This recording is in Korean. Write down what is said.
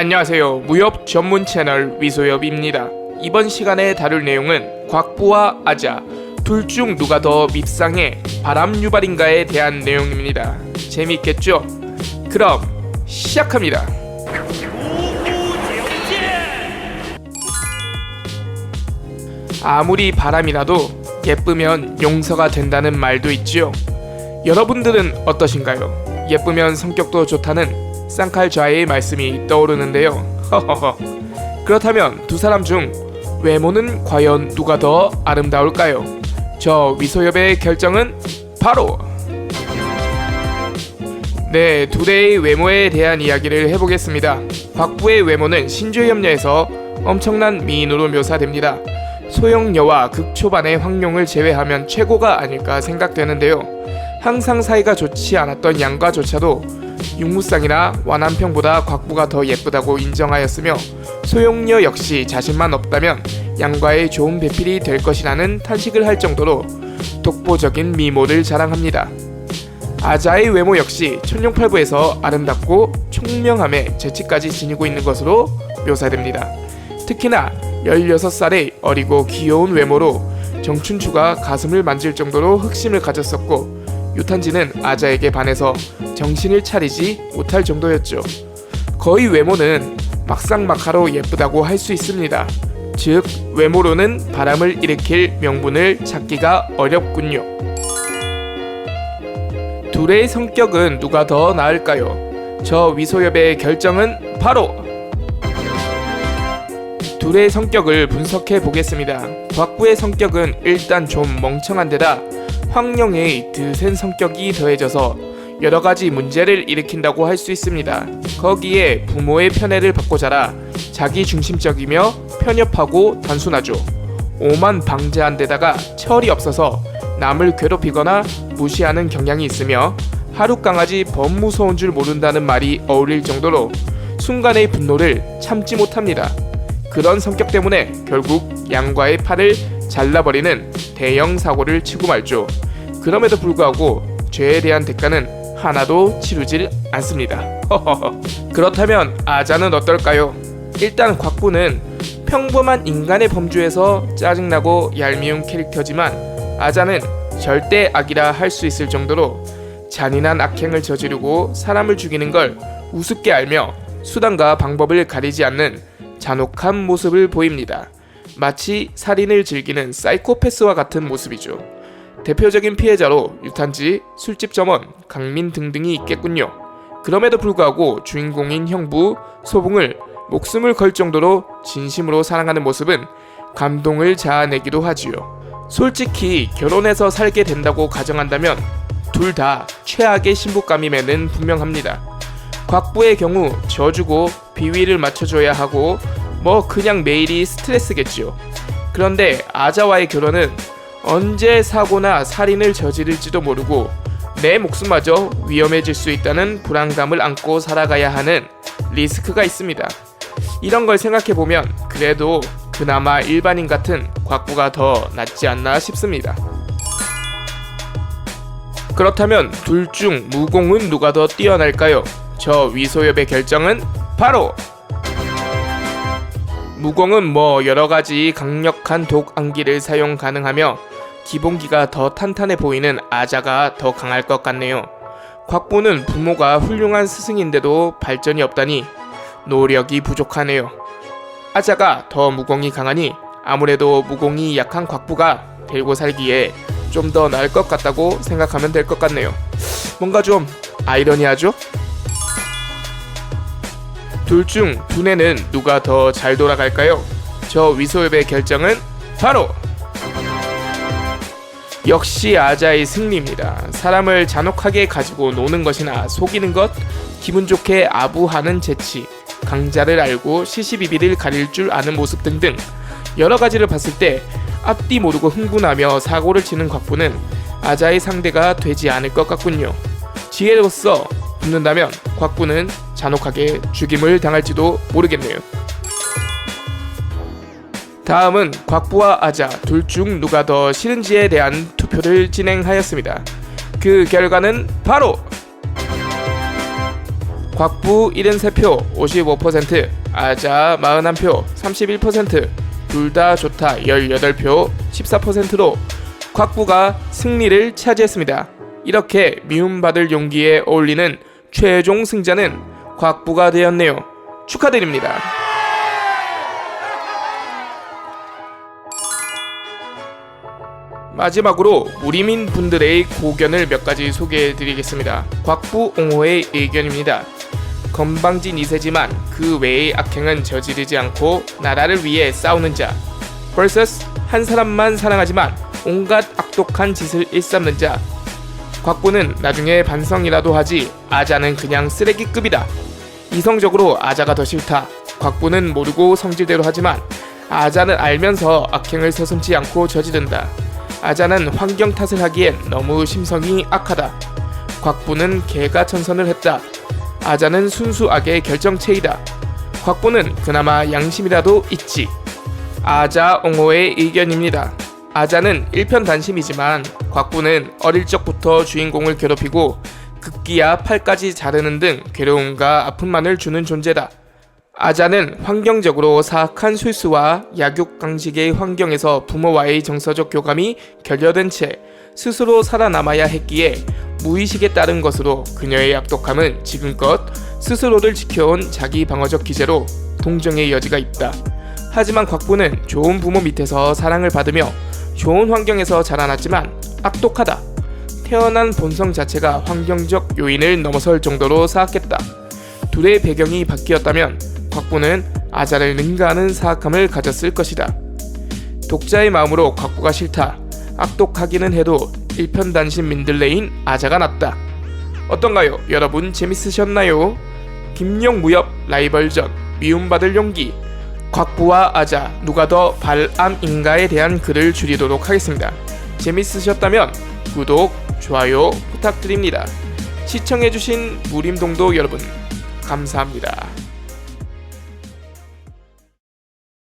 안녕하세요. 무협 전문 채널 위소엽입니다. 이번 시간에 다룰 내용은 곽부와 아자 둘 중 누가 더 밉상의 바람 유발인가에 대한 내용입니다. 재미있겠죠? 그럼 시작합니다. 아무리 바람이라도 예쁘면 용서가 된다는 말도 있지요. 여러분들은 어떠신가요? 예쁘면 성격도 좋다는 쌍칼좌의 말씀이 떠오르는데요. 허허허. 그렇다면 두 사람 중 외모는 과연 누가 더 아름다울까요? 저 위소엽의 결정은 바로 둘의 외모에 대한 이야기를 해보겠습니다. 곽부의 외모는 신조협녀에서 엄청난 미인으로 묘사됩니다. 소영여와 극초반의 황룡을 제외하면 최고가 아닐까 생각되는데요. 항상 사이가 좋지 않았던 양과조차도 육무쌍이나 완한평보다 곽부가 더 예쁘다고 인정하였으며 소영여 역시 자신만 없다면 양과의 좋은 배필이 될 것이라는 탄식을 할 정도로 독보적인 미모를 자랑합니다. 아자의 외모 역시 천룡팔부에서 아름답고 총명함에 재치까지 지니고 있는 것으로 묘사됩니다. 특히나 16살의 어리고 귀여운 외모로 정춘추가 가슴을 만질 정도로 흑심을 가졌었고 유탄지는 아자에게 반해서 정신을 차리지 못할 정도였죠. 거의 외모는 막상막하로 예쁘다고 할 수 있습니다. 즉 외모로는 바람을 일으킬 명분을 찾기가 어렵군요. 둘의 성격은 누가 더 나을까요? 저 위소엽의 결정은 바로 둘의 성격을 분석해 보겠습니다. 곽부의 성격은 일단 좀 멍청한 데다 황룡의 드센 성격이 더해져서 여러가지 문제를 일으킨다고 할 수 있습니다. 거기에 부모의 편애를 받고 자라 자기 중심적이며 편협하고 단순하죠. 오만 방자한 데다가 철이 없어서 남을 괴롭히거나 무시하는 경향이 있으며 하룻강아지 범무서운 줄 모른다는 말이 어울릴 정도로 순간의 분노를 참지 못합니다. 그런 성격 때문에 결국 양과의 팔을 잘라버리는 대형 사고를 치고 말죠. 그럼에도 불구하고 죄에 대한 대가는 하나도 치르질 않습니다. 그렇다면 아자는 어떨까요? 일단 곽부는 평범한 인간의 범주에서 짜증나고 얄미운 캐릭터지만 아자는 절대 악이라 할 수 있을 정도로 잔인한 악행을 저지르고 사람을 죽이는 걸 우습게 알며 수단과 방법을 가리지 않는 잔혹한 모습을 보입니다. 마치 살인을 즐기는 사이코패스와 같은 모습이죠. 대표적인 피해자로 유탄지, 술집 점원, 강민 등등이 있겠군요. 그럼에도 불구하고 주인공인 형부, 소붕을 목숨을 걸 정도로 진심으로 사랑하는 모습은 감동을 자아내기도 하지요. 솔직히 결혼해서 살게 된다고 가정한다면 둘 다 최악의 신부감임에는 분명합니다. 곽부의 경우 져주고 비위를 맞춰줘야 하고 그냥 매일이 스트레스겠지요. 그런데 아자와의 결혼은 언제 사고나 살인을 저지를지도 모르고 내 목숨마저 위험해질 수 있다는 불안감을 안고 살아가야 하는 리스크가 있습니다. 이런 걸 생각해보면 그래도 그나마 일반인 같은 곽부가 더 낫지 않나 싶습니다. 그렇다면 둘 중 무공은 누가 더 뛰어날까요? 저 위소엽의 결정은 바로 무공은 여러가지 강력한 독 암기를 사용 가능하며 기본기가 더 탄탄해 보이는 아자가 더 강할 것 같네요. 곽부는 부모가 훌륭한 스승인데도 발전이 없다니 노력이 부족하네요. 아자가 더 무공이 강하니 아무래도 무공이 약한 곽부가 데리고 살기에 좀 더 나을 것 같다고 생각하면 될 것 같네요. 뭔가 좀 아이러니하죠? 둘 중 두뇌는 누가 더 잘 돌아갈까요? 저 위소엽의 결정은 바로 역시 아자의 승리입니다. 사람을 잔혹하게 가지고 노는 것이나 속이는 것, 기분 좋게 아부하는 재치, 강자를 알고 시시비비를 가릴 줄 아는 모습 등등 여러 가지를 봤을 때 앞뒤 모르고 흥분하며 사고를 치는 곽부는 아자의 상대가 되지 않을 것 같군요. 지혜로서 붙는다면 곽부는 잔혹하게 죽임을 당할지도 모르겠네요. 다음은 곽부와 아자 둘 중 누가 더 싫은지에 대한 투표를 진행하였습니다. 그 결과는 바로 곽부 73표 55%, 아자 41표 31%, 둘 다 좋다 18표 14%로 곽부가 승리를 차지했습니다. 이렇게 미움받을 용기에 어울리는 최종 승자는 곽부가 되었네요. 축하드립니다. 마지막으로 무리민 분들의 고견을 몇 가지 소개해드리겠습니다. 곽부 옹호의 의견입니다. 건방진 2세지만 그 외의 악행은 저지르지 않고 나라를 위해 싸우는 자 vs 한 사람만 사랑하지만 온갖 악독한 짓을 일삼는 자. 곽부는 나중에 반성이라도 하지 아자는 그냥 쓰레기급이다. 이성적으로 아자가 더 싫다. 곽부는 모르고 성질대로 하지만 아자는 알면서 악행을 서슴지 않고 저지른다. 아자는 환경 탓을 하기엔 너무 심성이 악하다. 곽부는 개가천선을 했다. 아자는 순수 악의 결정체이다. 곽부는 그나마 양심이라도 있지. 아자 옹호의 의견입니다. 아자는 일편단심이지만 곽부는 어릴 적부터 주인공을 괴롭히고 급기야 팔까지 자르는 등 괴로움과 아픔만을 주는 존재다. 아자는 환경적으로 사악한 술수와 약육강식의 환경에서 부모와의 정서적 교감이 결여된 채 스스로 살아남아야 했기에 무의식에 따른 것으로 그녀의 악독함은 지금껏 스스로를 지켜온 자기 방어적 기제로 동정의 여지가 있다. 하지만 곽부는 좋은 부모 밑에서 사랑을 받으며 좋은 환경에서 자라났지만 악독하다. 태어난 본성 자체가 환경적 요인을 넘어설 정도로 사악했다. 둘의 배경이 바뀌었다면 곽부는 아자를 능가하는 사악함을 가졌을 것이다. 독자의 마음으로 곽부가 싫다. 악독하기는 해도 일편단심 민들레인 아자가 낫다. 어떤가요? 여러분 재밌으셨나요? 김용 무협 라이벌전 미움받을 용기 곽부와 아자 누가 더 발암인가에 대한 글을 줄이도록 하겠습니다. 재밌으셨다면 구독, 좋아요 부탁드립니다. 시청해주신 무림동도 여러분 감사합니다.